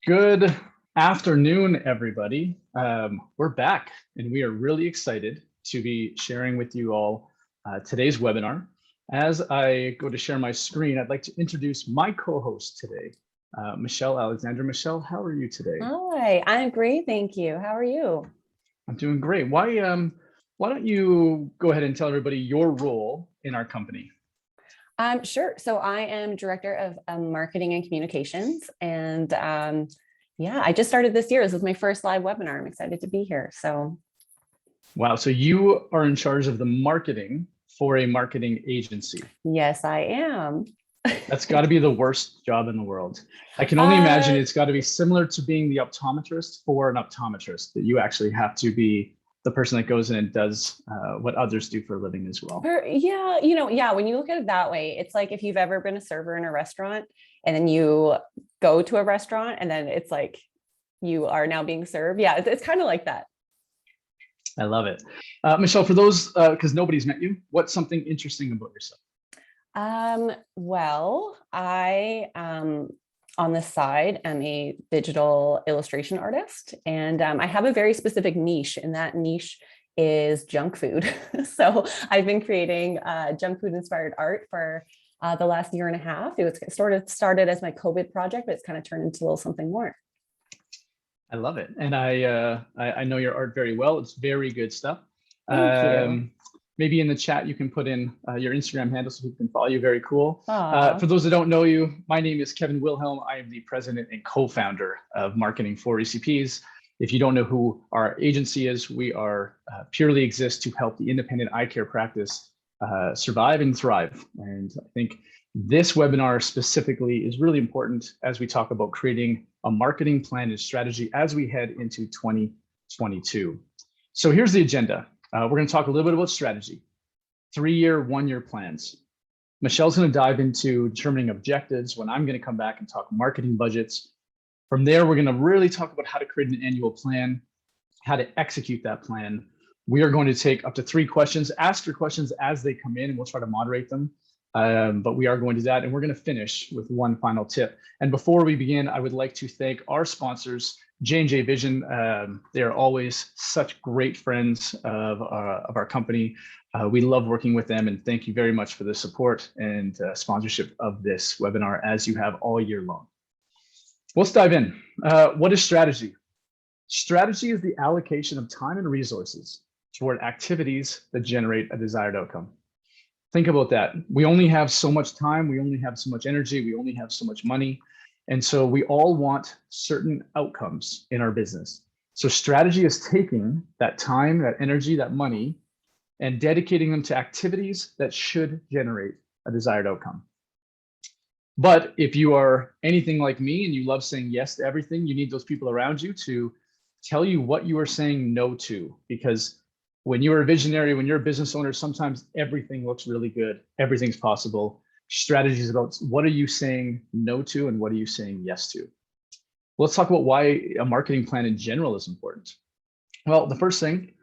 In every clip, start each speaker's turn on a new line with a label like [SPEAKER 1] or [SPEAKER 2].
[SPEAKER 1] Good afternoon, everybody. We're back and we are really excited to be sharing with you all today's webinar. As I go to share my screen, I'd like to introduce my co-host today, Michelle Alexander. Michelle, how are you today?
[SPEAKER 2] Hi, I'm great, thank you. How are you?
[SPEAKER 1] I'm doing great. Why don't you go ahead and tell everybody your role in our company?
[SPEAKER 2] Sure. So I am Director of Marketing and Communications. And yeah, I just started this year. This is my first live webinar. I'm excited to be here.
[SPEAKER 1] Wow. So you are in charge of the marketing for a marketing agency.
[SPEAKER 2] Yes, I am.
[SPEAKER 1] That's got to be the worst job in the world. I can only imagine it's got to be similar to being the optometrist for an optometrist, that you actually have to be the person that goes in and does what others do for a living as well.
[SPEAKER 2] Yeah, when you look at it that way, it's like if you've ever been a server in a restaurant and then you go to a restaurant and then it's like you are now being served. Yeah, it's kind of like that.
[SPEAKER 1] I love it. Michelle, for those, because nobody's met you, what's something interesting about yourself?
[SPEAKER 2] Well, I on the side, I'm a digital illustration artist, and I have a very specific niche, and that niche is junk food. So I've been creating junk food inspired art for the last year and a half. It was sort of started as my COVID project, but it's kind of turned into a little something more.
[SPEAKER 1] I love it. And I know your art very well. It's very good stuff.
[SPEAKER 2] Thank you.
[SPEAKER 1] Maybe in the chat, you can put in your Instagram handle so people can follow you. Very cool. For those that don't know you, my name is Kevin Wilhelm. I am the president and co-founder of Marketing4ECPs. If you don't know who our agency is, we are purely exist to help the independent eye care practice survive and thrive. And I think this webinar specifically is really important as we talk about creating a marketing plan and strategy as we head into 2022. So here's the agenda. We're going to talk a little bit about strategy, 3-year, 1-year plans. Michelle's going to dive into determining objectives when I'm going to come back and talk marketing budgets. From there, we're going to really talk about how to create an annual plan, how to execute that plan. We are going to take up to 3 questions. Ask your questions as they come in and we'll try to moderate them. But we are going to do that, and we're going to finish with one final tip. And before we begin, I would like to thank our sponsors, J&J Vision. They are always such great friends of our company. We love working with them, and thank you very much for the support and sponsorship of this webinar as you have all year long. Let's dive in. What is strategy? Strategy is the allocation of time and resources toward activities that generate a desired outcome. Think about that. We only have so much time, we only have so much energy, we only have so much money. And so we all want certain outcomes in our business. So strategy is taking that time, that energy, that money, and dedicating them to activities that should generate a desired outcome. But if you are anything like me and you love saying yes to everything, you need those people around you to tell you what you are saying no to, because when you're a visionary, when you're a business owner, sometimes everything looks really good. Everything's possible. Strategy is about what are you saying no to and what are you saying yes to. Let's talk about why a marketing plan in general is important. Well, the first thing,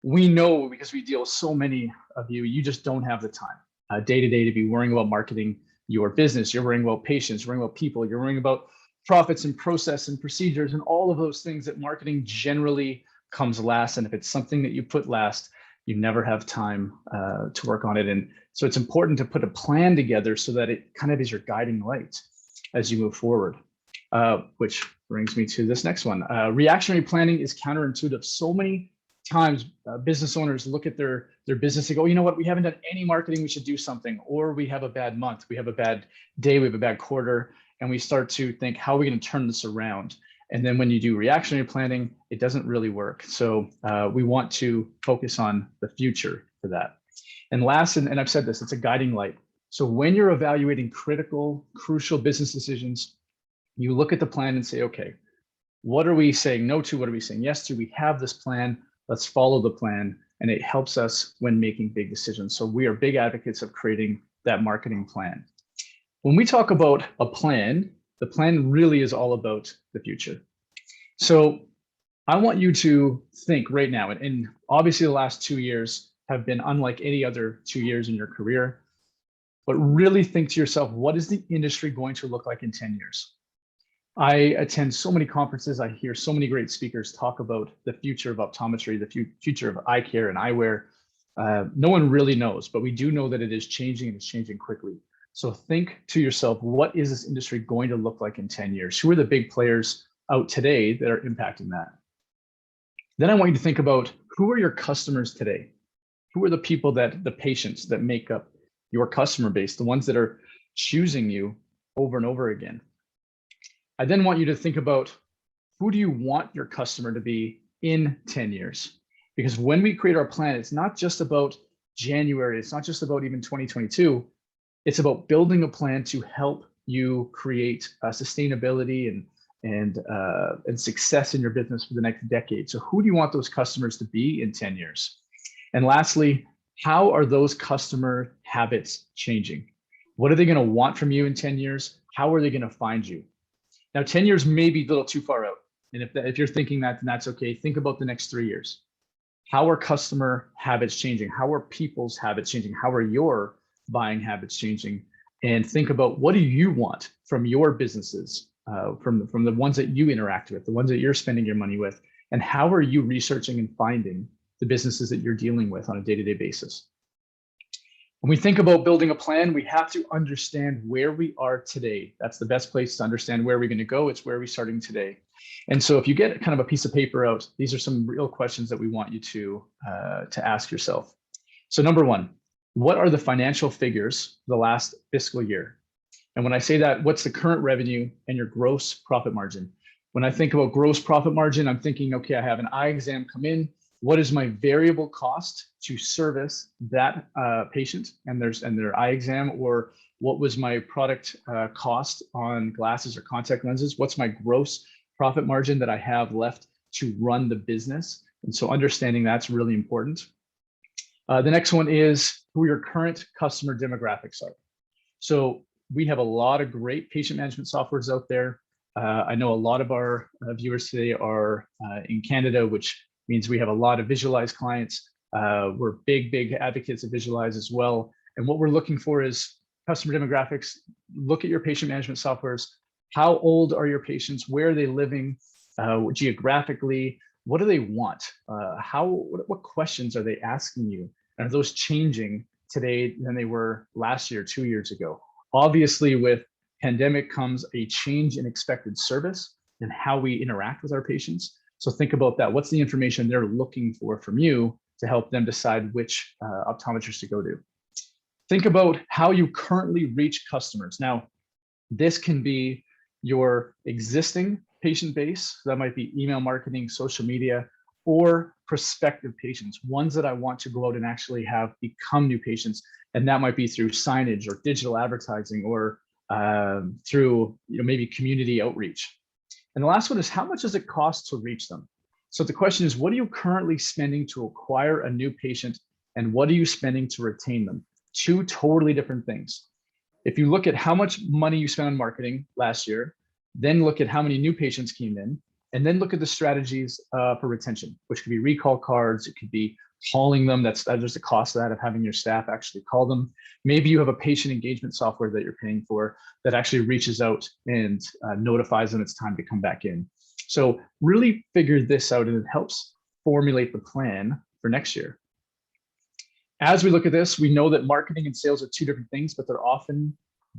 [SPEAKER 1] we know, because we deal with so many of you, you just don't have the time day to day to be worrying about marketing your business. You're worrying about patients, you're worrying about people, you're worrying about profits and process and procedures and all of those things that marketing generally comes last. And if it's something that you put last, you never have time to work on it. And so it's important to put a plan together so that it kind of is your guiding light as you move forward, which brings me to this next one. Reactionary planning is counterintuitive. So many times business owners look at their business and go, you know what, we haven't done any marketing, we should do something. Or we have a bad month, we have a bad day, we have a bad quarter, and we start to think, how are we going to turn this around? And then when you do reactionary planning, it doesn't really work. So we want to focus on the future for that. And last, and I've said this, it's a guiding light. So when you're evaluating critical, crucial business decisions, you look at the plan and say, okay, what are we saying no to? What are we saying yes to? We have this plan. Let's follow the plan. And it helps us when making big decisions. So we are big advocates of creating that marketing plan. When we talk about a plan, the plan really is all about the future. So I want you to think right now, and obviously the last 2 years have been unlike any other 2 years in your career, but really think to yourself, what is the industry going to look like in 10 years? I attend so many conferences. I hear so many great speakers talk about the future of optometry, the future of eye care and eyewear. No one really knows, but we do know that it is changing and it's changing quickly. So think to yourself, what is this industry going to look like in 10 years? Who are the big players out today that are impacting that? Then I want you to think about, who are your customers today? Who are the people the patients that make up your customer base, the ones that are choosing you over and over again? I then want you to think about, who do you want your customer to be in 10 years? Because when we create our plan, it's not just about January, it's not just about even 2022, it's about building a plan to help you create sustainability and success in your business for the next decade. So who do you want those customers to be in 10 years? And lastly, how are those customer habits changing? What are they going to want from you in 10 years? How are they going to find you? Now, 10 years may be a little too far out. And if you're thinking that, then that's okay. Think about the next 3 years. How are customer habits changing? How are people's habits changing? How are your buying habits changing? And think about, what do you want from your businesses, from the ones that you interact with, the ones that you're spending your money with, and how are you researching and finding the businesses that you're dealing with on a day-to-day basis? When we think about building a plan, we have to understand where we are today. That's the best place to understand where we're going to go. It's where we're starting today. And so if you get kind of a piece of paper out, these are some real questions that we want you to ask yourself. So number one, what are the financial figures for the last fiscal year? And when I say that, what's the current revenue and your gross profit margin? When I think about gross profit margin, I'm thinking, okay, I have an eye exam come in. What is my variable cost to service that patient and their eye exam? Or what was my product cost on glasses or contact lenses? What's my gross profit margin that I have left to run the business? And so understanding that's really important. The next one is who your current customer demographics are. So we have a lot of great patient management softwares out there. I know a lot of our viewers today are in Canada, which means we have a lot of Visualize clients. We're big advocates of Visualize as well. And what we're looking for is customer demographics. Look at your patient management softwares. How old are your patients? Where are they living geographically? What do they want? What questions are they asking you? And are those changing today than they were last year, 2 years ago? Obviously, with pandemic comes a change in expected service and how we interact with our patients. So think about that. What's the information they're looking for from you to help them decide which optometrist to go to? Think about how you currently reach customers. Now, this can be your existing patient base. That might be email marketing, social media, or prospective patients, ones that I want to go out and actually have become new patients. And that might be through signage or digital advertising or through maybe community outreach. And the last one is, how much does it cost to reach them? So the question is, what are you currently spending to acquire a new patient, and what are you spending to retain them? Two totally different things. If you look at how much money you spent on marketing last year, then look at how many new patients came in, and then look at the strategies for retention, which could be recall cards, it could be calling them. There's a cost of that, of having your staff actually call them. Maybe you have a patient engagement software that you're paying for that actually reaches out and notifies them it's time to come back in. So really figure this out, and it helps formulate the plan for next year. As we look at this, we know that marketing and sales are two different things, but they're often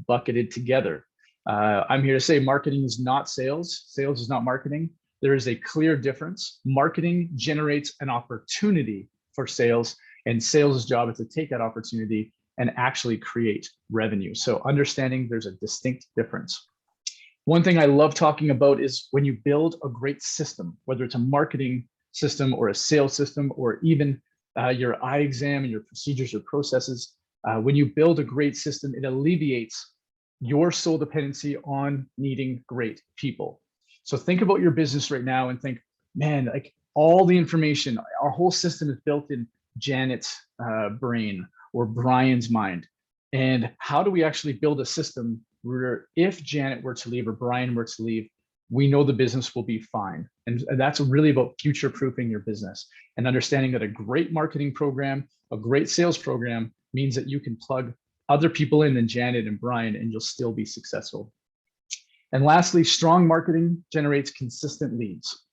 [SPEAKER 1] bucketed together. I'm here to say marketing is not sales. Sales is not marketing. There is a clear difference. Marketing generates an opportunity for sales, and sales' job is to take that opportunity and actually create revenue. So understanding there's a distinct difference. One thing I love talking about is when you build a great system, whether it's a marketing system or a sales system, or even your eye exam and your procedures or processes, when you build a great system, it alleviates your sole dependency on needing great people. So think about your business right now and think, man, like all the information, our whole system is built in Janet's brain or Brian's mind. And how do we actually build a system where if Janet were to leave or Brian were to leave, we know the business will be fine. And that's really about future-proofing your business and understanding that a great marketing program, a great sales program means that you can plug other people in than Janet and Brian, and you'll still be successful. And lastly, strong marketing generates consistent leads.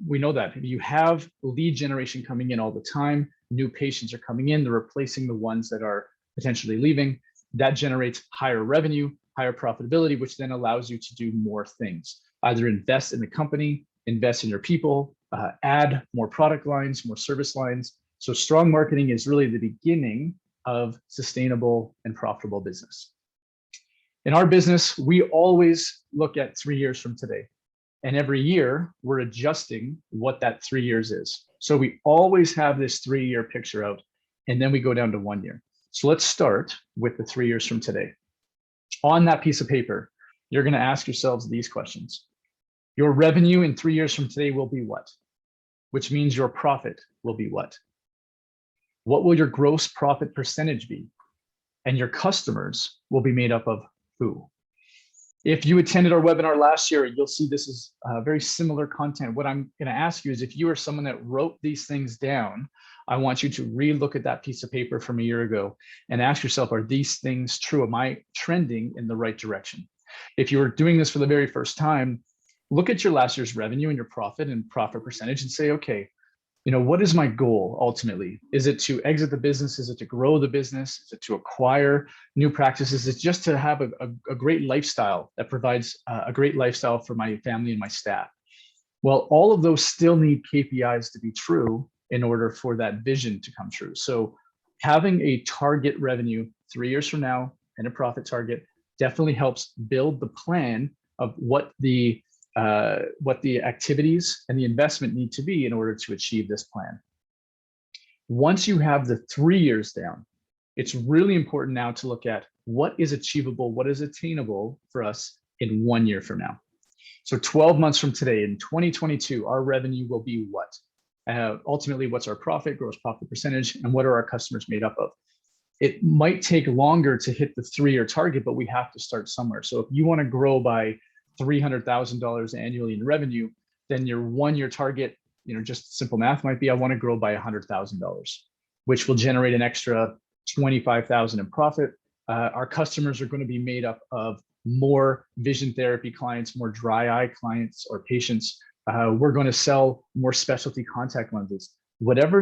[SPEAKER 1] We know that if you have lead generation coming in all the time, new patients are coming in, they're replacing the ones that are potentially leaving. That generates higher revenue, higher profitability, which then allows you to do more things. Either invest in the company, invest in your people, add more product lines, more service lines. So strong marketing is really the beginning of sustainable and profitable business. In our business, we always look at 3 years from today. And every year, we're adjusting what that 3 years is. So we always have this 3-year picture out, and then we go down to 1 year. So let's start with the 3 years from today. On that piece of paper, you're going to ask yourselves these questions. Your revenue in 3 years from today will be what? Which means your profit will be what? What will your gross profit percentage be? And your customers will be made up of who? If you attended our webinar last year, you'll see this is very similar content. What I'm going to ask you is, if you are someone that wrote these things down, I want you to re-look at that piece of paper from a year ago and ask yourself, are these things true? Am I trending in the right direction? If you're doing this for the very first time, look at your last year's revenue and your profit and profit percentage and say, okay, what is my goal ultimately? Is it to exit the business? Is it to grow the business? Is it to acquire new practices? Is it just to have a great lifestyle that provides a great lifestyle for my family and my staff? Well, all of those still need KPIs to be true in order for that vision to come true. So having a target revenue 3 years from now and a profit target definitely helps build the plan of what the activities and the investment need to be in order to achieve this plan. Once you have the 3 years down, it's really important now to look at what is achievable, what is attainable for us in 1 year from now. So 12 months from today, in 2022, our revenue will be what? Ultimately, what's our profit, gross profit percentage, and what are our customers made up of? It might take longer to hit the 3-year target, but we have to start somewhere. So if you want to grow by $300,000 annually in revenue, then your 1-year target, just simple math might be, I want to grow by $100,000, which will generate an extra $25,000 in profit. Our customers are going to be made up of more vision therapy clients, more dry eye clients or patients. We're going to sell more specialty contact lenses. Whatever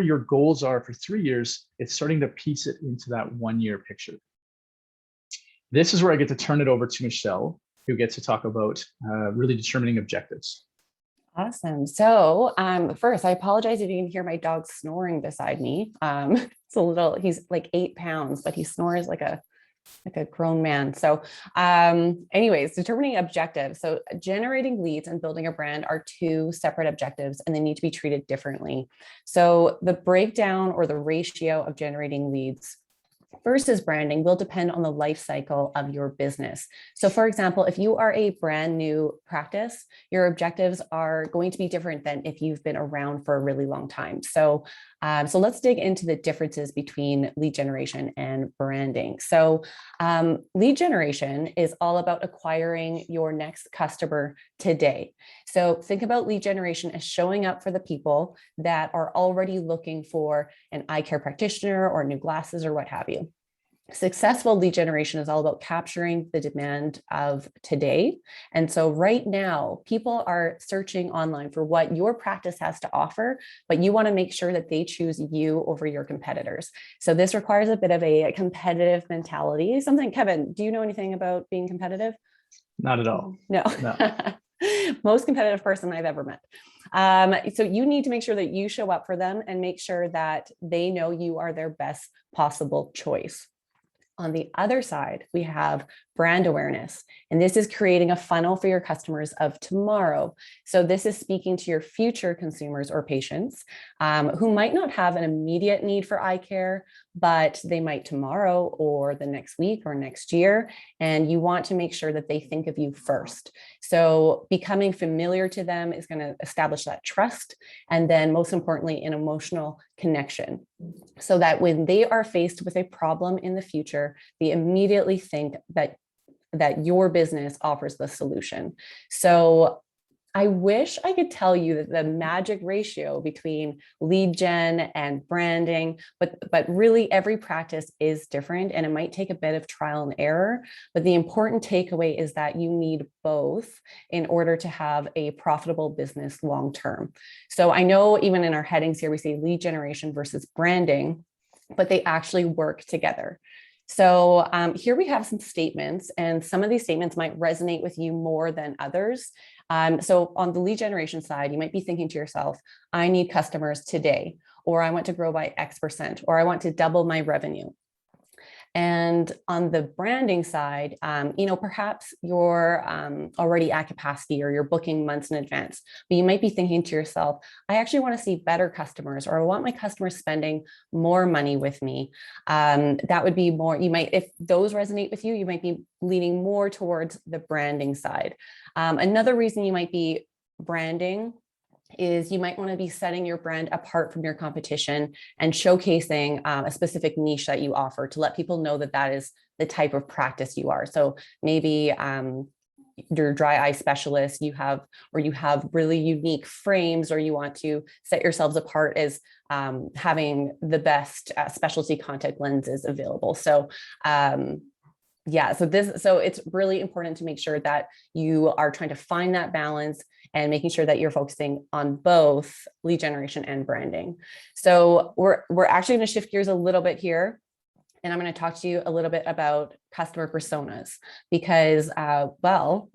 [SPEAKER 1] your goals are for 3 years, it's starting to piece it into that 1-year picture. This is where I get to turn it over to Michelle, who gets to talk about really determining objectives.
[SPEAKER 2] Awesome. So first, I apologize if you can hear my dog snoring beside me. He's like 8 pounds, but he snores like a grown man. So anyways, determining objectives. So generating leads and building a brand are 2 separate objectives, and they need to be treated differently. So the breakdown or the ratio of generating leads versus branding will depend on the life cycle of your business. So for example, if you are a brand new practice, your objectives are going to be different than if you've been around for a really long time. So let's dig into the differences between lead generation and branding. So lead generation is all about acquiring your next customer today. So think about lead generation as showing up for the people that are already looking for an eye care practitioner or new glasses or what have you. Successful lead generation is all about capturing the demand of today. And so right now, people are searching online for what your practice has to offer, but you want to make sure that they choose you over your competitors. So this requires a bit of a competitive mentality. Kevin, do you know anything about being competitive?
[SPEAKER 1] Not at all.
[SPEAKER 2] No. Most competitive person I've ever met. So you need to make sure that you show up for them and make sure that they know you are their best possible choice. On the other side, we have brand awareness, and this is creating a funnel for your customers of tomorrow. So this is speaking to your future consumers or patients who might not have an immediate need for eye care, but they might tomorrow or the next week or next year. And you want to make sure that they think of you first. So becoming familiar to them is going to establish that trust. And then most importantly, an emotional connection, so that when they are faced with a problem in the future, they immediately think that your business offers the solution. So I wish I could tell you that the magic ratio between lead gen and branding, but really every practice is different and it might take a bit of trial and error. But the important takeaway is that you need both in order to have a profitable business long term. So I know even in our headings here, we say lead generation versus branding, but they actually work together. So here we have some statements, and some of these statements might resonate with you more than others. So on the lead generation side, you might be thinking to yourself, I need customers today, or I want to grow by X%, or I want to double my revenue. And on the branding side, perhaps you're already at capacity or you're booking months in advance, but you might be thinking to yourself, I actually want to see better customers, or I want my customers spending more money with me. That would be more, if those resonate with you, you might be leaning more towards the branding side. Another reason you might be branding is you might want to be setting your brand apart from your competition and showcasing a specific niche that you offer to let people know that that is the type of practice you are. So maybe you're a dry eye specialist, you have really unique frames, or you want to set yourselves apart as having the best specialty contact lenses available. So so it's really important to make sure that you are trying to find that balance and making sure that you're focusing on both lead generation and branding. So we're actually going to shift gears a little bit here. And I'm going to talk to you a little bit about customer personas, because,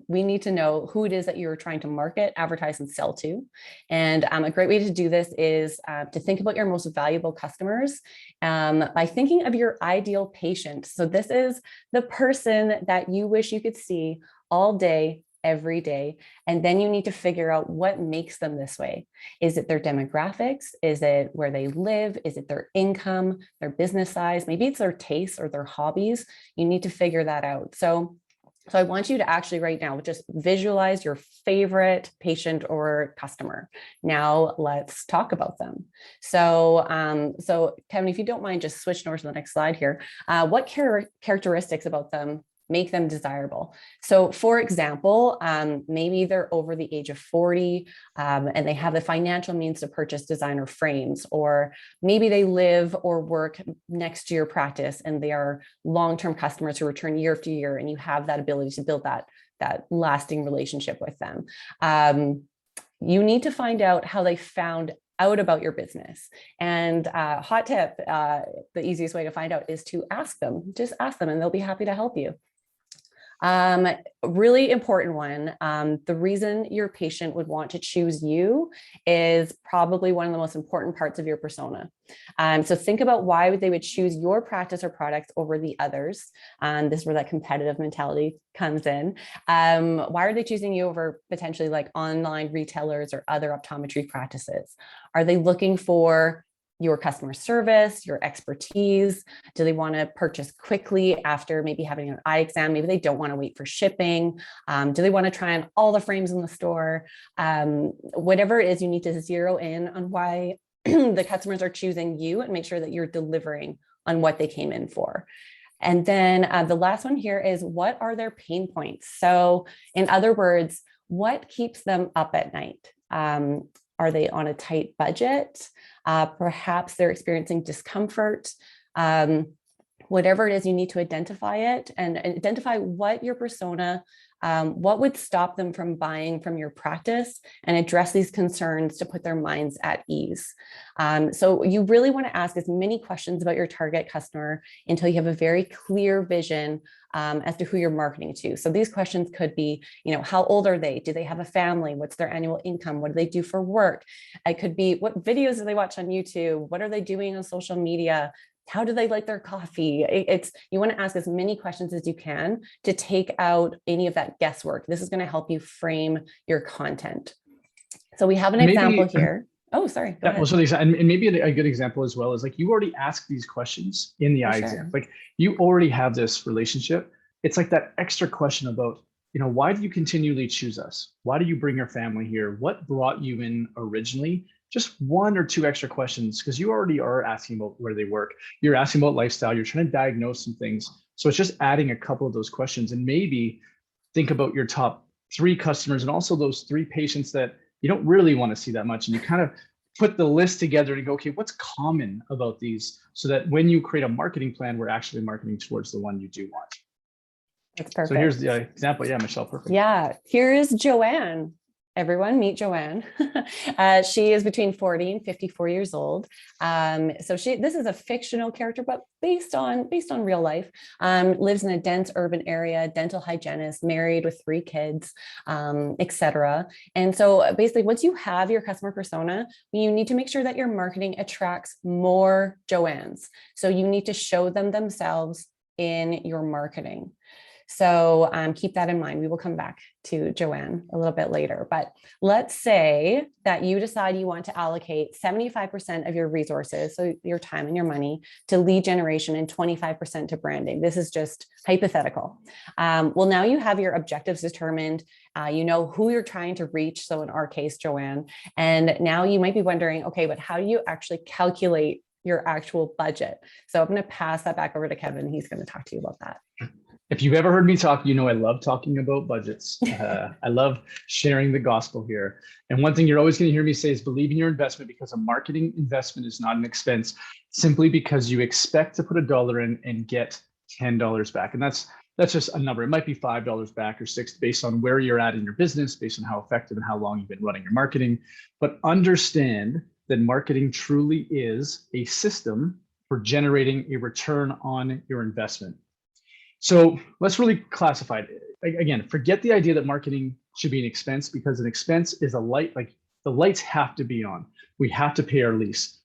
[SPEAKER 2] we need to know who it is that you're trying to market, advertise, and sell to. And a great way to do this is to think about your most valuable customers by thinking of your ideal patient. So this is the person that you wish you could see all day, every day. And then you need to figure out what makes them this way. Is it their demographics? Is it where they live? Is it their income, their business size? Maybe it's their tastes or their hobbies. You need to figure that out. So I want you to actually right now just visualize your favorite patient or customer. Now let's talk about them. So Kevin, if you don't mind, just switching over to the next slide here. What characteristics about them make them desirable? So for example, maybe they're over the age of 40 and they have the financial means to purchase designer frames, or maybe they live or work next to your practice and they are long-term customers who return year after year, and you have that ability to build that lasting relationship with them. You need to find out how they found out about your business. And hot tip, the easiest way to find out is to ask them. Just ask them and they'll be happy to help you. Really important one. The reason your patient would want to choose you is probably one of the most important parts of your persona. So think about why they would choose your practice or products over the others. This is where that competitive mentality comes in. Why are they choosing you over potentially like online retailers or other optometry practices? Are they looking for your customer service, your expertise? Do they want to purchase quickly after maybe having an eye exam? Maybe they don't want to wait for shipping. Do they want to try on all the frames in the store? Whatever it is, you need to zero in on why the customers are choosing you and make sure that you're delivering on what they came in for. And then the last one here is, what are their pain points? So in other words, what keeps them up at night? Are they on a tight budget? Perhaps they're experiencing discomfort. Whatever it is, you need to identify it and identify what your persona, what would stop them from buying from your practice, and address these concerns to put their minds at ease. So you really want to ask as many questions about your target customer until you have a very clear vision as to who you're marketing to. So these questions could be, how old are they? Do they have a family? What's their annual income? What do they do for work? It could be, what videos do they watch on YouTube? What are they doing on social media? How do they like their coffee? You want to ask as many questions as you can to take out any of that guesswork. This is going to help you frame your content. So we have an example here. Oh, sorry. Go ahead.
[SPEAKER 1] Well, and maybe a good example as well is like, you already asked these questions in the eye exam. Like, you already have this relationship. It's like that extra question about, why do you continually choose us? Why do you bring your family here? What brought you in originally? Just one or two extra questions, because you already are asking about where they work. You're asking about lifestyle. You're trying to diagnose some things. So it's just adding a couple of those questions, and maybe think about your top 3 customers and also those 3 patients that you don't really want to see that much. And you kind of put the list together and go, okay, what's common about these? So that when you create a marketing plan, we're actually marketing towards the one you do want.
[SPEAKER 2] That's perfect.
[SPEAKER 1] So here's the example. Yeah, Michelle, perfect.
[SPEAKER 2] Yeah, here is Joanne. Everyone meet Joanne. She is between 40 and 54 years old. So this is a fictional character, but based on real life. Lives in a dense urban area, dental hygienist, married with 3 kids, etc. And so basically, once you have your customer persona, you need to make sure that your marketing attracts more Joannes. So you need to show them themselves in your marketing. So keep that in mind. We will come back to Joanne a little bit later, but let's say that you decide you want to allocate 75% of your resources, so your time and your money, to lead generation and 25% to branding. This is just hypothetical. Well, now you have your objectives determined. You know who you're trying to reach. So in our case, Joanne, and now you might be wondering, okay, but how do you actually calculate your actual budget? So I'm going to pass that back over to Kevin. He's going to talk to you about that.
[SPEAKER 1] If you've ever heard me talk, you know I love talking about budgets. I love sharing the gospel here. And one thing you're always going to hear me say is believe in your investment, because a marketing investment is not an expense simply because you expect to put $1 in and get $10 back. And that's just a number. It might be $5 back or $6 based on where you're at in your business, based on how effective and how long you've been running your marketing. But understand that marketing truly is a system for generating a return on your investment. So let's really classify it. Again, forget the idea that marketing should be an expense, because an expense is a light, like the lights have to be on. We have to pay our lease.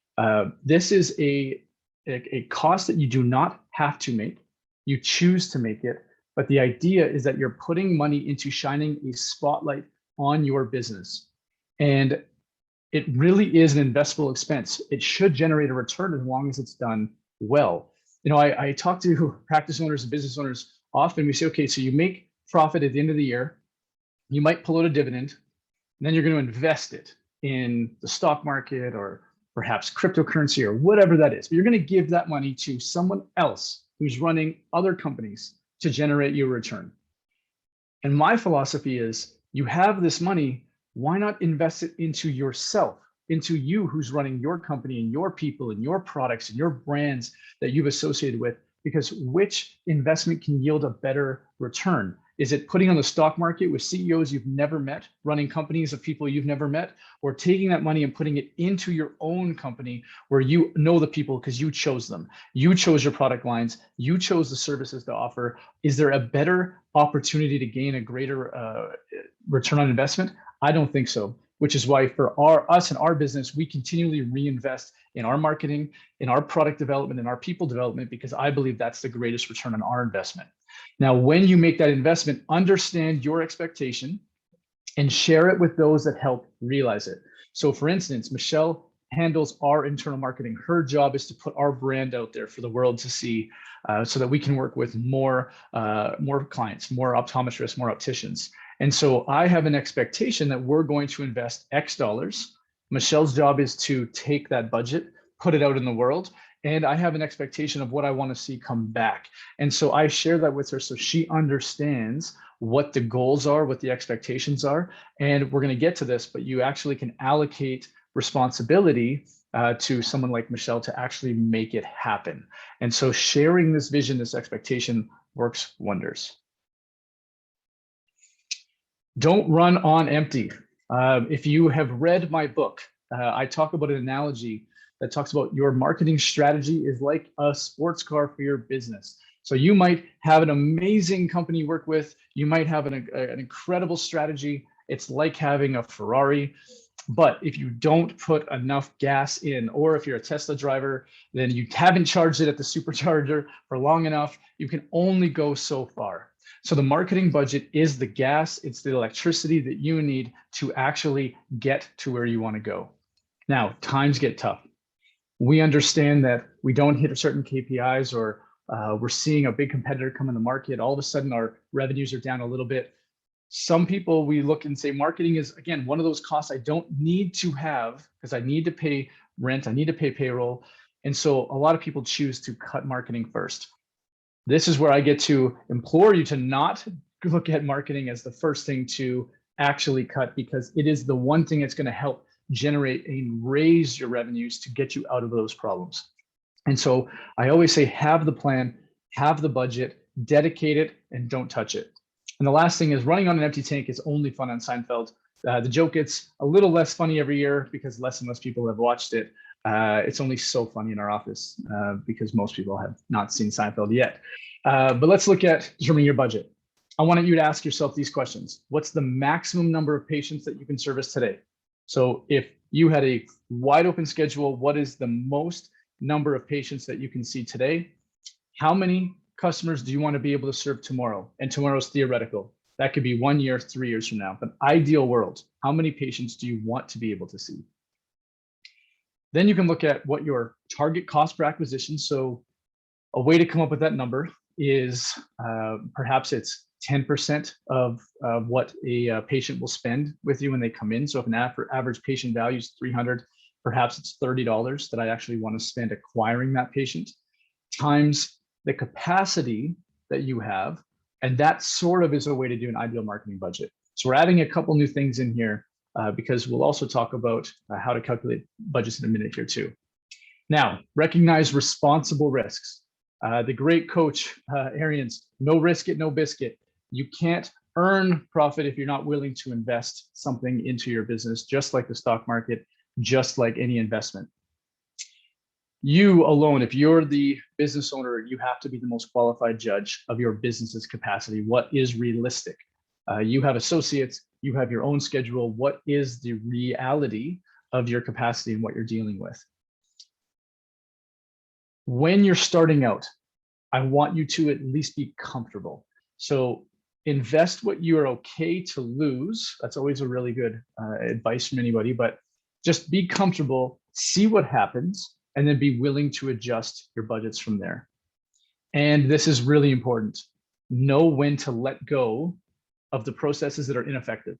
[SPEAKER 1] This is a cost that you do not have to make. You choose to make it. But the idea is that you're putting money into shining a spotlight on your business. And it really is an investable expense. It should generate a return as long as it's done well. You know, I talk to practice owners and business owners often. We say, okay, so you make profit at the end of the year, you might pull out a dividend, and then you're going to invest it in the stock market or perhaps cryptocurrency or whatever that is. But you're going to give that money to someone else who's running other companies to generate you a return. And my philosophy is, you have this money, why not invest it into yourself? Into you who's running your company and your people and your products and your brands that you've associated with, because which investment can yield a better return? Is it putting on the stock market with CEOs you've never met, running companies of people you've never met, or taking that money and putting it into your own company where you know the people because you chose them, you chose your product lines, you chose the services to offer? Is there a better opportunity to gain a greater return on investment? I don't think so. Which is why for us and our business, we continually reinvest in our marketing, in our product development, in our people development, because I believe that's the greatest return on our investment. Now, when you make that investment, understand your expectation and share it with those that help realize it. So for instance, Michelle handles our internal marketing. Her job is to put our brand out there for the world to see, so that we can work with more clients, more optometrists, more opticians. And so I have an expectation that we're going to invest X dollars. Michelle's job is to take that budget, put it out in the world, and I have an expectation of what I want to see come back. And so I share that with her so she understands what the goals are, what the expectations are. And we're going to get to this, but you actually can allocate responsibility to someone like Michelle to actually make it happen. And so sharing this vision, this expectation works wonders. Don't run on empty. If you have read my book, I talk about an analogy that talks about your marketing strategy is like a sports car for your business. So you might have an amazing company you work with. You might have an incredible strategy. It's like having a Ferrari. But if you don't put enough gas in, or if you're a Tesla driver, then you haven't charged it at the supercharger for long enough, you can only go so far. So the marketing budget is the gas, it's the electricity that you need to actually get to where you want to go. Now, times get tough. We understand that we don't hit certain KPIs, or we're seeing a big competitor come in the market. All of a sudden, our revenues are down a little bit. Some people, we look and say marketing is, again, one of those costs I don't need to have because I need to pay rent, I need to pay payroll. And so a lot of people choose to cut marketing first. This is where I get to implore you to not look at marketing as the first thing to actually cut, because it is the one thing that's going to help generate and raise your revenues to get you out of those problems. And so I always say, have the plan, have the budget, dedicate it, and don't touch it. And the last thing is, running on an empty tank is only fun on Seinfeld. The joke gets a little less funny every year because less and less people have watched it. It's only so funny in our office because most people have not seen Seinfeld yet. But let's look at determining your budget. I want you to ask yourself these questions. What's the maximum number of patients that you can service today? So if you had a wide open schedule, what is the most number of patients that you can see today? How many customers do you want to be able to serve tomorrow? And tomorrow's theoretical. That could be 1 year, 3 years from now. But ideal world, how many patients do you want to be able to see? Then you can look at what your target cost per acquisition. So a way to come up with that number is perhaps it's 10% of what a patient will spend with you when they come in. So if an average patient value is $300, perhaps it's $30 that I actually want to spend acquiring that patient, times the capacity that you have. And that sort of is a way to do an ideal marketing budget. So we're adding a couple new things in here because we'll also talk about how to calculate budgets in a minute here too. Now, recognize responsible risks. The great coach, Arians, no risk it, no biscuit. You can't earn profit if you're not willing to invest something into your business, just like the stock market, just like any investment. You alone, if you're the business owner, you have to be the most qualified judge of your business's capacity. What is realistic? You have associates, you have your own schedule. What is the reality of your capacity and what you're dealing with? When you're starting out, I want you to at least be comfortable. So invest what you are okay to lose. That's always a really good advice from anybody, but just be comfortable, see what happens, and then be willing to adjust your budgets from there. And this is really important. Know when to let go of the processes that are ineffective.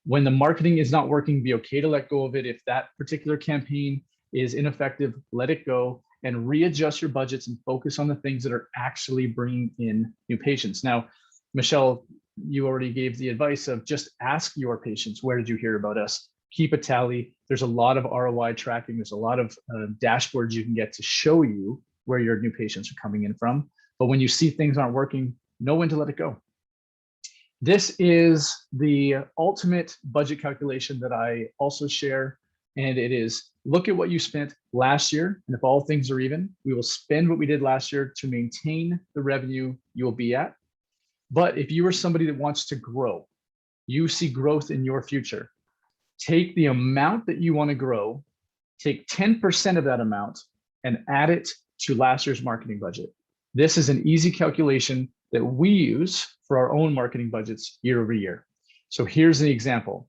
[SPEAKER 1] When the marketing is not working, be okay to let go of it. If that particular campaign is ineffective, let it go and readjust your budgets and focus on the things that are actually bringing in new patients. Now, Michelle, you already gave the advice of just ask your patients, where did you hear about us? Keep a tally. There's a lot of ROI tracking. There's a lot of dashboards you can get to show you where your new patients are coming in from. But when you see things aren't working, know when to let it go. This is the ultimate budget calculation that I also share. And it is, look at what you spent last year. And if all things are even, we will spend what we did last year to maintain the revenue you will be at. But if you are somebody that wants to grow, you see growth in your future, take the amount that you want to grow, take 10% of that amount and add it to last year's marketing budget. This is an easy calculation that we use for our own marketing budgets year over year. So here's an example.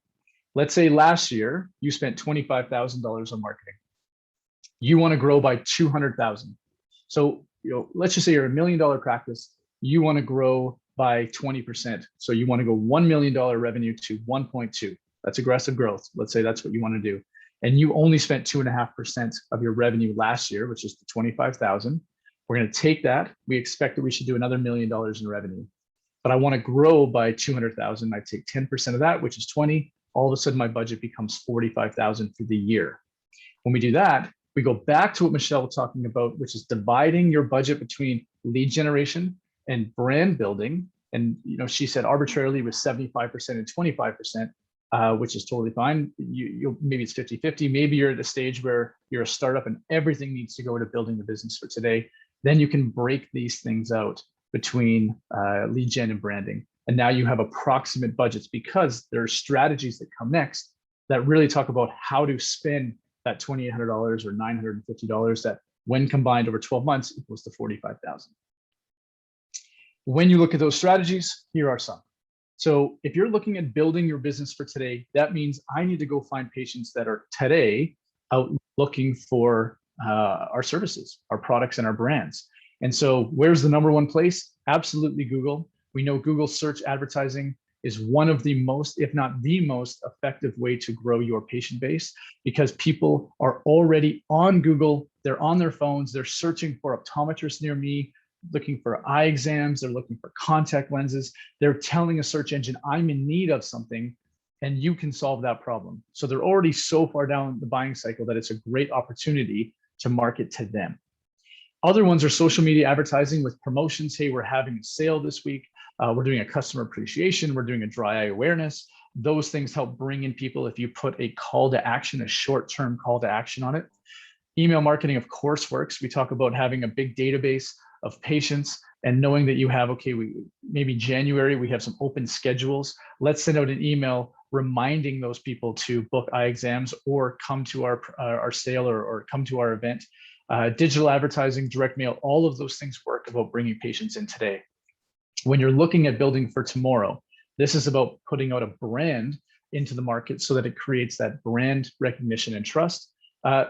[SPEAKER 1] Let's say last year you spent $25,000 on marketing. You want to grow by 200,000. So let's just say you're $1 million practice. You want to grow by 20%. So you want to go $1 million revenue to 1.2. That's aggressive growth. Let's say that's what you want to do. And you only spent 2.5% of your revenue last year, which is the 25,000. We're going to take that. We expect that we should do another $1 million in revenue. But I want to grow by 200,000. I take 10% of that, which is 20. All of a sudden, my budget becomes 45,000 for the year. When we do that, we go back to what Michelle was talking about, which is dividing your budget between lead generation and brand building. And she said arbitrarily with 75% and 25%, which is totally fine. Maybe it's 50-50. Maybe you're at a stage where you're a startup and everything needs to go to building the business for today. Then you can break these things out between lead gen and branding. And now you have approximate budgets because there are strategies that come next that really talk about how to spend that $2,800 or $950 that when combined over 12 months equals to 45,000. When you look at those strategies, here are some. So if you're looking at building your business for today, that means I need to go find patients that are today out looking for our services, our products, and our brands. And so where's the number one place? Absolutely Google. We know Google search advertising is one of the most, if not the most effective way to grow your patient base because people are already on Google. They're on their phones. They're searching for optometrists near me. looking for eye exams, they're looking for contact lenses. They're telling a search engine, I'm in need of something, and you can solve that problem. So they're already so far down the buying cycle that it's a great opportunity to market to them. Other ones are social media advertising with promotions. Hey, we're having a sale this week. We're doing a customer appreciation. We're doing a dry eye awareness. Those things help bring in people if you put a call to action, a short-term call to action on it. Email marketing, of course, works. We talk about having a big database of patients and knowing that you have, okay, maybe January, we have some open schedules. Let's send out an email reminding those people to book eye exams or come to our sale or come to our event. Digital advertising, direct mail, all of those things work about bringing patients in today. When you're looking at building for tomorrow, this is about putting out a brand into the market so that it creates that brand recognition and trust.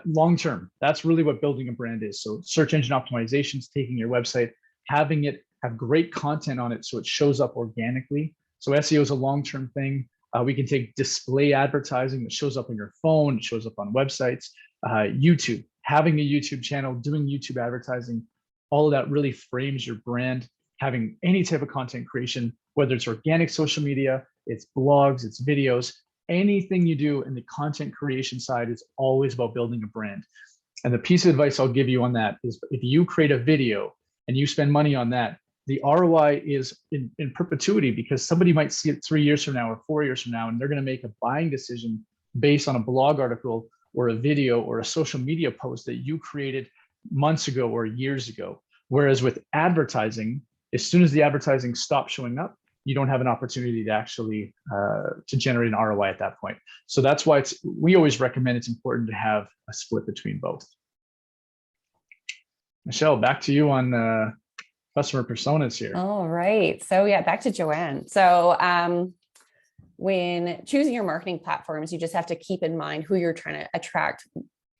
[SPEAKER 1] Long-term, that's really what building a brand is. So search engine optimization is taking your website, having it have great content on it so it shows up organically. So SEO is a long-term thing. We can take display advertising that shows up on your phone, it shows up on websites, YouTube, having a YouTube channel, doing YouTube advertising, all of that really frames your brand. Having any type of content creation, whether it's organic social media, it's blogs, it's videos, anything you do in the content creation side is always about building a brand. And the piece of advice I'll give you on that is if you create a video and you spend money on that, the ROI is in perpetuity because somebody might see it 3 years from now or 4 years from now, and they're going to make a buying decision based on a blog article or a video or a social media post that you created months ago or years ago. Whereas with advertising, as soon as the advertising stops showing up, you don't have an opportunity to actually to generate an ROI at that point. So that's why we always recommend it's important to have a split between both. Michelle, back to you on customer personas here.
[SPEAKER 2] All right. So yeah, back to Joanne. So when choosing your marketing platforms, you just have to keep in mind who you're trying to attract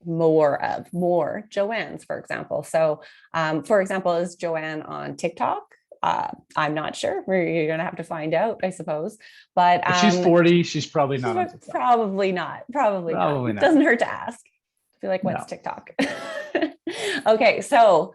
[SPEAKER 2] more Joannes, for example. So for example, is Joanne on TikTok? I'm not sure. You're going to have to find out, I suppose. But
[SPEAKER 1] if she's 40, she's probably not on TikTok.
[SPEAKER 2] Probably not. It doesn't hurt to ask. I feel like, what's TikTok? Okay, so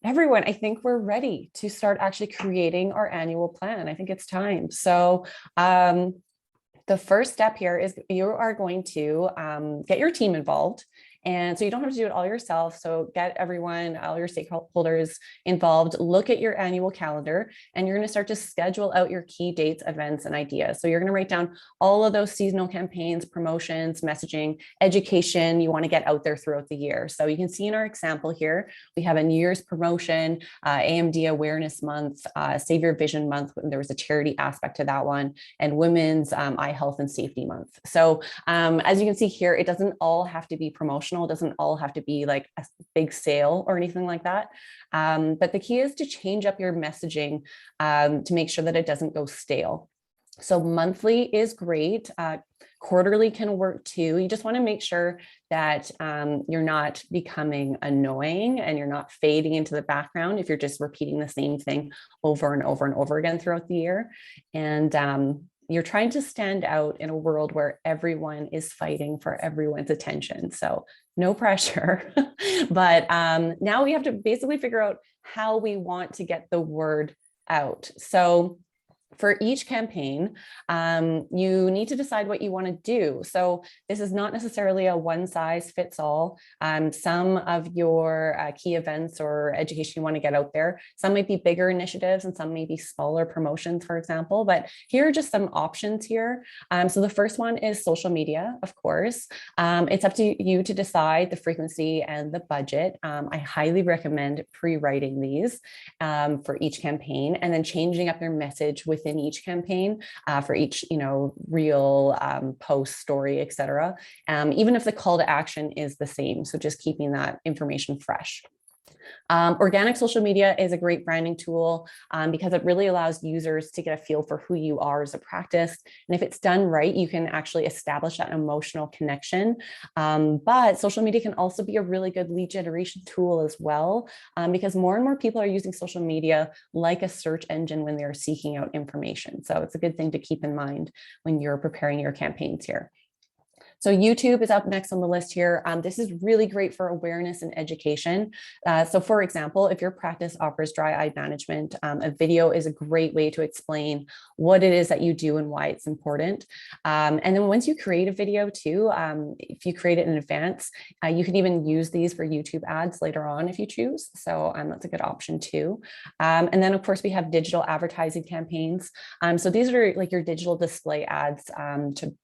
[SPEAKER 2] everyone, I think we're ready to start actually creating our annual plan. I think it's time. So the first step here is you are going to get your team involved. And so you don't have to do it all yourself. So get everyone, all your stakeholders involved, look at your annual calendar, and you're going to start to schedule out your key dates, events, and ideas. So you're going to write down all of those seasonal campaigns, promotions, messaging, education you want to get out there throughout the year. So you can see in our example here, we have a New Year's promotion, AMD Awareness Month, Save Your Vision Month. There was a charity aspect to that one, and Women's Eye Health and Safety Month. So as you can see here, it doesn't all have to be promotional. It doesn't all have to be like a big sale or anything like that. But the key is to change up your messaging to make sure that it doesn't go stale. So monthly is great. Quarterly can work too. You just want to make sure that you're not becoming annoying and you're not fading into the background if you're just repeating the same thing over and over and over again throughout the year. And you're trying to stand out in a world where everyone is fighting for everyone's attention. So no pressure, but now we have to basically figure out how we want to get the word out. So for each campaign, you need to decide what you want to do. So this is not necessarily a one size fits all. Some of your key events or education you want to get out there, some might be bigger initiatives and some may be smaller promotions, for example, but here are just some options here. So the first one is social media, of course. It's up to you to decide the frequency and the budget. I highly recommend pre-writing these for each campaign and then changing up your message within each campaign for each, reel, post, story, etc. Even if the call to action is the same. So just keeping that information fresh. Organic social media is a great branding tool because it really allows users to get a feel for who you are as a practice. And if it's done right, you can actually establish that emotional connection. But social media can also be a really good lead generation tool as well, because more and more people are using social media like a search engine when they're seeking out information. So it's a good thing to keep in mind when you're preparing your campaigns here. So YouTube is up next on the list here. This is really great for awareness and education. So for example, if your practice offers dry eye management, a video is a great way to explain what it is that you do and why it's important. And then once you create a video too, if you create it in advance, you can even use these for YouTube ads later on if you choose. So that's a good option too. And then of course we have digital advertising campaigns. So these are like your digital display ads to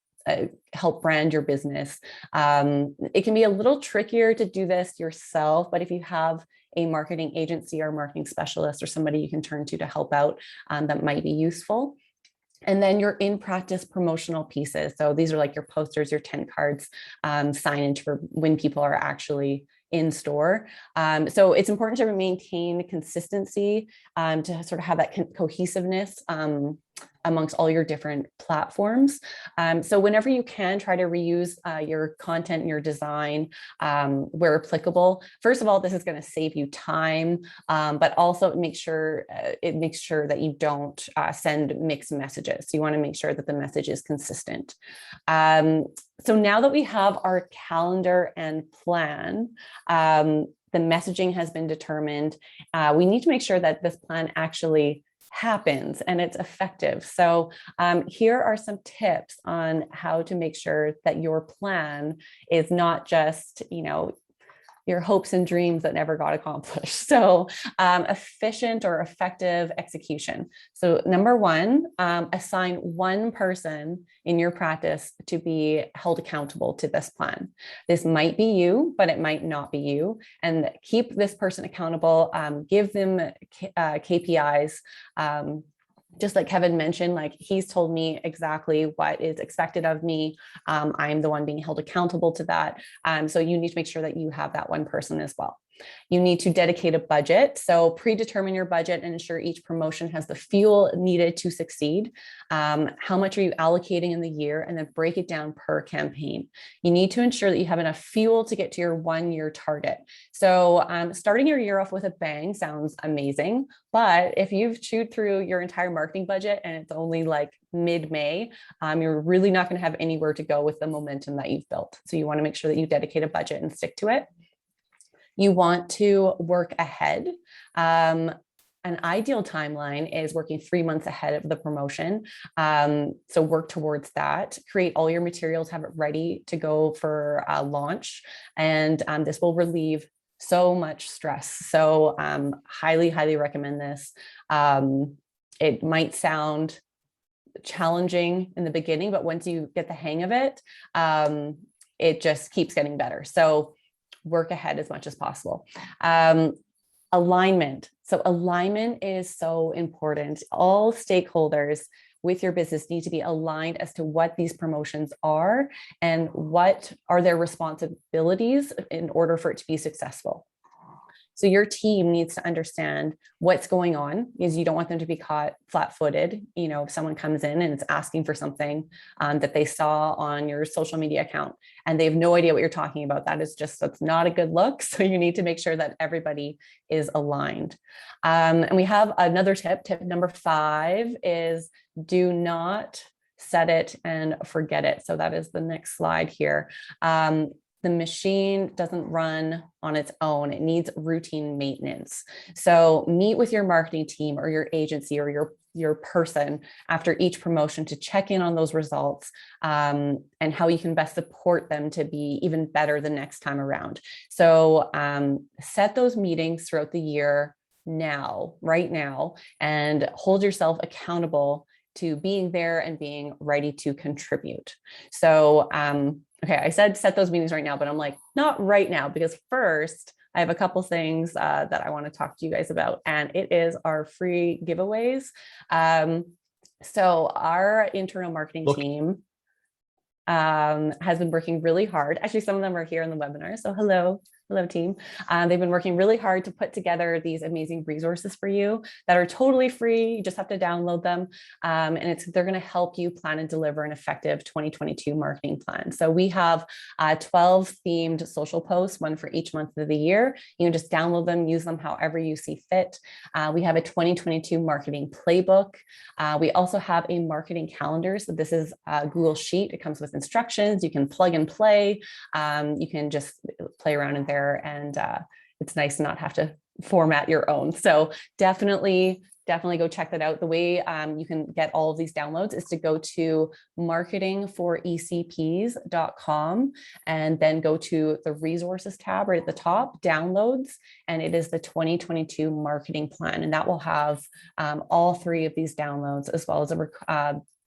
[SPEAKER 2] help brand your business. It can be a little trickier to do this yourself, but if you have a marketing agency or marketing specialist or somebody you can turn to help out, that might be useful. And then your in-practice promotional pieces. So these are like your posters, your tent cards, signage for when people are actually in store. So it's important to maintain consistency, to sort of have that cohesiveness amongst all your different platforms. So whenever you can, try to reuse your content and your design where applicable. First of all, this is going to save you time, but also make sure that you don't send mixed messages. So you want to make sure that the message is consistent. So now that we have our calendar and plan, the messaging has been determined, we need to make sure that this plan actually happens and it's effective. So here are some tips on how to make sure that your plan is not just, your hopes and dreams that never got accomplished. So efficient or effective execution. So number one, assign one person in your practice to be held accountable to this plan. This might be you, but it might not be you. And keep this person accountable, give them KPIs. Just like Kevin mentioned, like he's told me exactly what is expected of me. I'm the one being held accountable to that. So you need to make sure that you have that one person as well. You need to dedicate a budget. So predetermine your budget and ensure each promotion has the fuel needed to succeed. How much are you allocating in the year? And then break it down per campaign. You need to ensure that you have enough fuel to get to your 1-year target. So starting your year off with a bang sounds amazing, but if you've chewed through your entire marketing budget and it's only like mid-May, you're really not going to have anywhere to go with the momentum that you've built. So you want to make sure that you dedicate a budget and stick to it. You want to work ahead. An ideal timeline is working 3 months ahead of the promotion. So work towards that. Create all your materials, have it ready to go for launch. And this will relieve so much stress. So highly, highly recommend this. It might sound challenging in the beginning, but once you get the hang of it, it just keeps getting better. So work ahead as much as possible. Alignment. So alignment is so important. All stakeholders with your business need to be aligned as to what these promotions are and what are their responsibilities in order for it to be successful. So your team needs to understand what's going on, because you don't want them to be caught flat-footed. If someone comes in and is asking for something that they saw on your social media account and they have no idea what you're talking about, that's not a good look. So you need to make sure that everybody is aligned. And we have another tip. Tip number 5 is do not set it and forget it. So that is the next slide here. The machine doesn't run on its own. It needs routine maintenance. So meet with your marketing team or your agency or your person after each promotion to check in on those results and how you can best support them to be even better the next time around. So set those meetings throughout the year right now, and hold yourself accountable to being there and being ready to contribute. So, okay, I said set those meetings right now, but I'm like, not right now, because first I have a couple things that I want to talk to you guys about, and it is our free giveaways. So our internal marketing team has been working really hard. Actually, some of them are here in the webinar. So hello, Hello, team. They've been working really hard to put together these amazing resources for you that are totally free. You just have to download them. And they're going to help you plan and deliver an effective 2022 marketing plan. So we have 12 themed social posts, one for each month of the year. You can just download them, use them however you see fit. We have a 2022 marketing playbook. We also have a marketing calendar. So this is a Google Sheet. It comes with instructions. You can plug and play. You can just play around in there, and it's nice to not have to format your own. So definitely go check that out. The way you can get all of these downloads is to go to marketing4ECPs.com and then go to the resources tab right at the top, downloads, and it is the 2022 marketing plan. And that will have all three of these downloads, as well as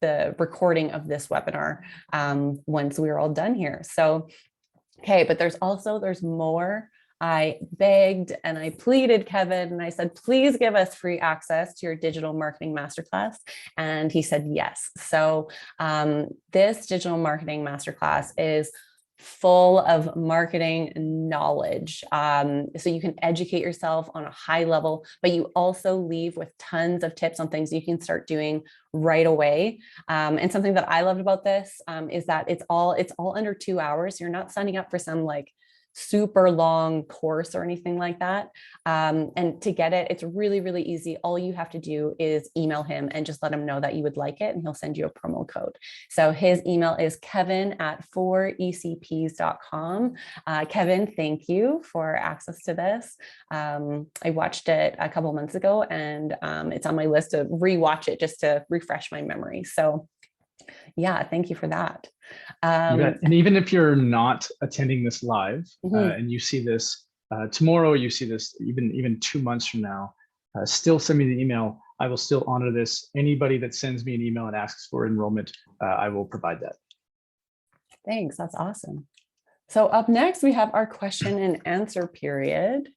[SPEAKER 2] the recording of this webinar once we're all done here. So, okay, but there's more. I begged and I pleaded Kevin, and I said, please give us free access to your digital marketing masterclass. And he said yes. So this digital marketing masterclass is full of marketing knowledge. So you can educate yourself on a high level, but you also leave with tons of tips on things you can start doing right away. And something that I loved about this is that it's all under 2 hours. You're not signing up for some like super long course or anything like that. And to get it, it's really, really easy. All you have to do is email him and just let him know that you would like it, and he'll send you a promo code. So his email is kevin@4ecps.com. Kevin, thank you for access to this. I watched it a couple months ago, and it's on my list to rewatch it just to refresh my memory. So yeah, thank you for that.
[SPEAKER 1] And even if you're not attending this live and you see this tomorrow, or you see this even 2 months from now, still send me the email. I will still honor this. Anybody that sends me an email and asks for enrollment, I will provide that.
[SPEAKER 2] Thanks. That's awesome. So up next, we have our question and answer period.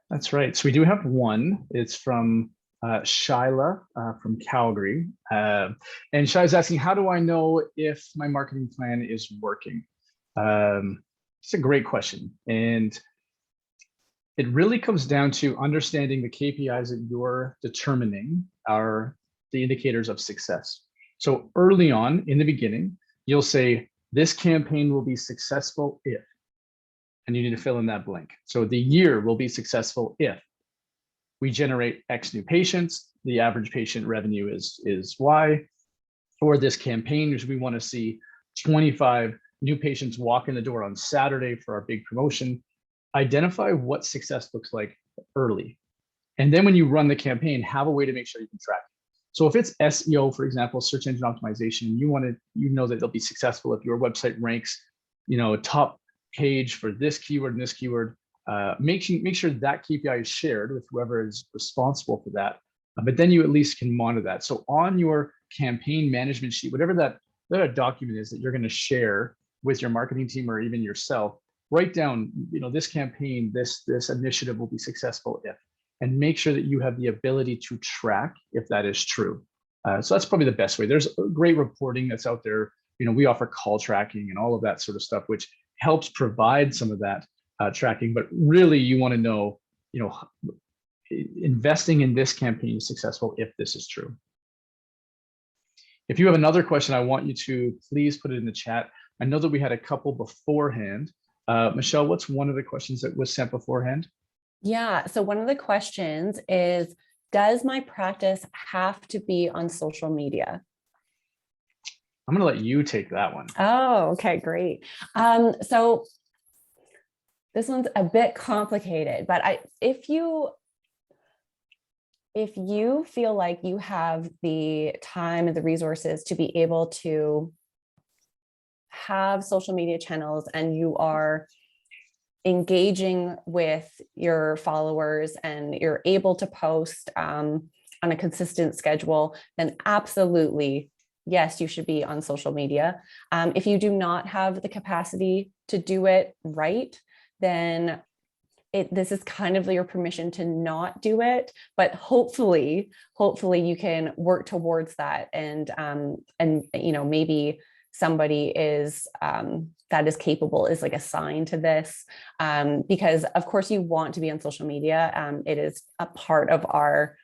[SPEAKER 1] That's right. So we do have one. It's from Shyla from Calgary. And Shyla's asking, how do I know if my marketing plan is working? It's a great question. And it really comes down to understanding the KPIs that you're determining are the indicators of success. So early on in the beginning, you'll say, this campaign will be successful if, and you need to fill in that blank. So the year will be successful if we generate X new patients, the average patient revenue is Y. For this campaign, we want to see 25 new patients walk in the door on Saturday for our big promotion. Identify what success looks like early. And then when you run the campaign, have a way to make sure you can track it. So if it's SEO, for example, search engine optimization, you know that it'll be successful if your website ranks, top page for this keyword and this keyword. Make sure that KPI is shared with whoever is responsible for that. But then you at least can monitor that. So on your campaign management sheet, whatever that document is that you're going to share with your marketing team or even yourself, write down, this campaign, this initiative will be successful if, and make sure that you have the ability to track if that is true. So that's probably the best way. There's great reporting that's out there. We offer call tracking and all of that sort of stuff, which helps provide some of that tracking, but really you want to know, investing in this campaign is successful if this is true. If you have another question, I want you to please put it in the chat. I know that we had a couple beforehand. Michelle, what's one of the questions that was sent beforehand?
[SPEAKER 2] Yeah, so one of the questions is, does my practice have to be on social media?
[SPEAKER 1] I'm going to let you take that one.
[SPEAKER 2] Oh, okay, great. So this one's a bit complicated, but if you feel like you have the time and the resources to be able to have social media channels and you are engaging with your followers and you're able to post on a consistent schedule, then absolutely, yes, you should be on social media. If you do not have the capacity to do it right, then this is kind of your permission to not do it, but hopefully you can work towards that and maybe somebody is that is capable is like assigned to this, because of course you want to be on social media. It is a part of our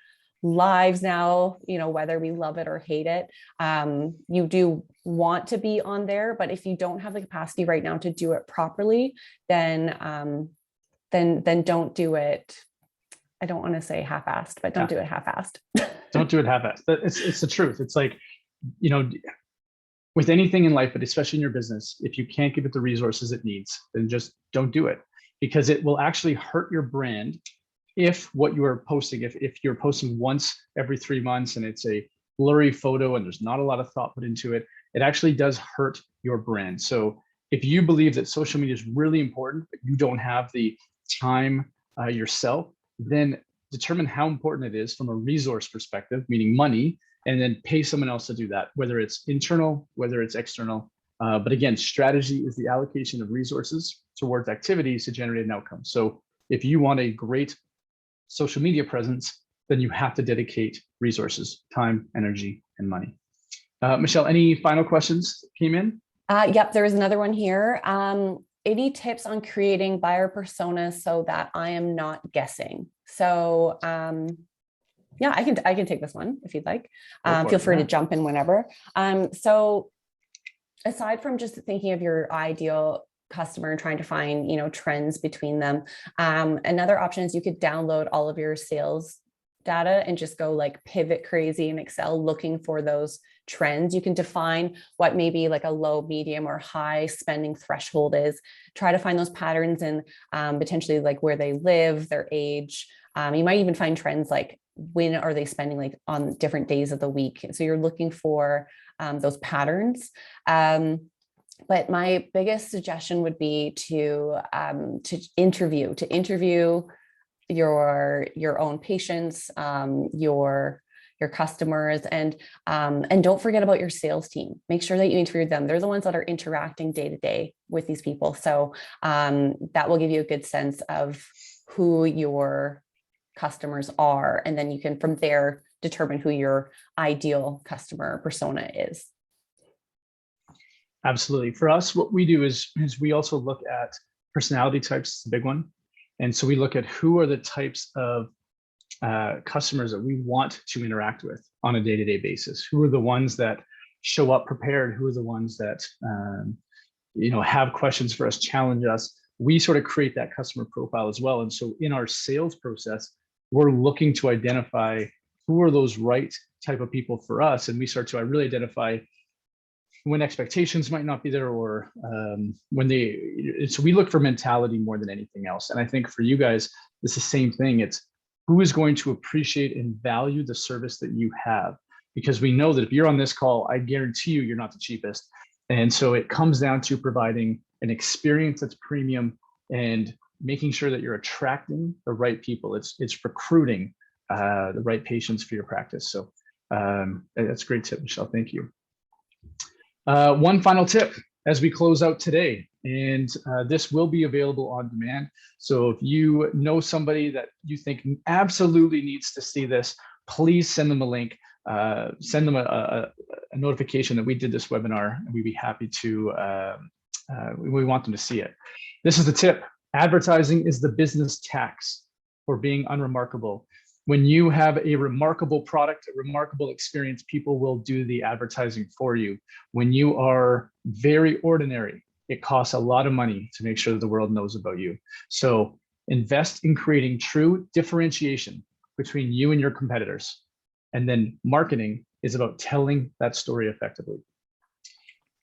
[SPEAKER 2] lives now, whether we love it or hate it. You do want to be on there, but if you don't have the capacity right now to do it properly, then don't do it. I don't want to say half-assed, but don't do it half-assed.
[SPEAKER 1] Don't do it half-assed. It's the truth. It's like, with anything in life, but especially in your business, if you can't give it the resources it needs, then just don't do it, because it will actually hurt your brand. If what you are posting, if you're posting once every 3 months and it's a blurry photo and there's not a lot of thought put into it, it actually does hurt your brand. So if you believe that social media is really important, but you don't have the time yourself, then determine how important it is from a resource perspective, meaning money, and then pay someone else to do that, whether it's internal, whether it's external. But again, strategy is the allocation of resources towards activities to generate an outcome. So if you want a great social media presence, then you have to dedicate resources, time, energy, and money. Michelle, any final questions came in?
[SPEAKER 2] Yep, there is another one here. Any tips on creating buyer personas so that I am not guessing? So yeah, I can take this one if you'd like. Feel free to jump in whenever. So aside from just thinking of your ideal customer and trying to find, trends between them, another option is you could download all of your sales data and just go like pivot crazy in Excel looking for those trends. You can define what maybe like a low, medium, or high spending threshold is. Try to find those patterns and potentially like where they live, their age. You might even find trends like when are they spending like on different days of the week. So you're looking for those patterns. But my biggest suggestion would be to interview your own patients, your customers, and don't forget about your sales team. Make sure that you interview them. They're the ones that are interacting day to day with these people. So that will give you a good sense of who your customers are, and then you can from there determine who your ideal customer persona is.
[SPEAKER 1] Absolutely. For us, what we do is we also look at personality types. It's a big one. And so we look at who are the types of customers that we want to interact with on a day-to-day basis. Who are the ones that show up prepared? Who are the ones that have questions for us, challenge us? We sort of create that customer profile as well. And so in our sales process, we're looking to identify who are those right type of people for us. And we start to really identify when expectations might not be there, or so we look for mentality more than anything else. And I think for you guys, it's the same thing. It's who is going to appreciate and value the service that you have, because we know that if you're on this call, I guarantee you're not the cheapest. And so it comes down to providing an experience that's premium and making sure that you're attracting the right people. It's recruiting the right patients for your practice. So that's a great tip, Michelle. Thank you. One final tip as we close out today, and this will be available on demand. So if you know somebody that you think absolutely needs to see this, please send them a link, send them a notification that we did this webinar, and we'd be happy to, we want them to see it. This is the tip. Advertising is the business tax for being unremarkable. When you have a remarkable product, a remarkable experience, people will do the advertising for you. When you are very ordinary, it costs a lot of money to make sure that the world knows about you. So invest in creating true differentiation between you and your competitors. And then marketing is about telling that story effectively.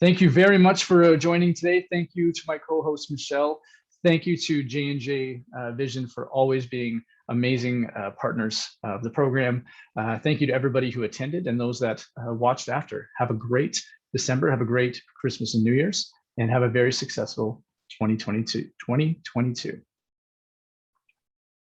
[SPEAKER 1] Thank you very much for joining today. Thank you to my co-host, Michelle. Thank you to J&J Vision for always being amazing partners of the program. Thank you to everybody who attended and those that watched after. Have a great December, have a great Christmas and New Year's, and have a very successful 2022.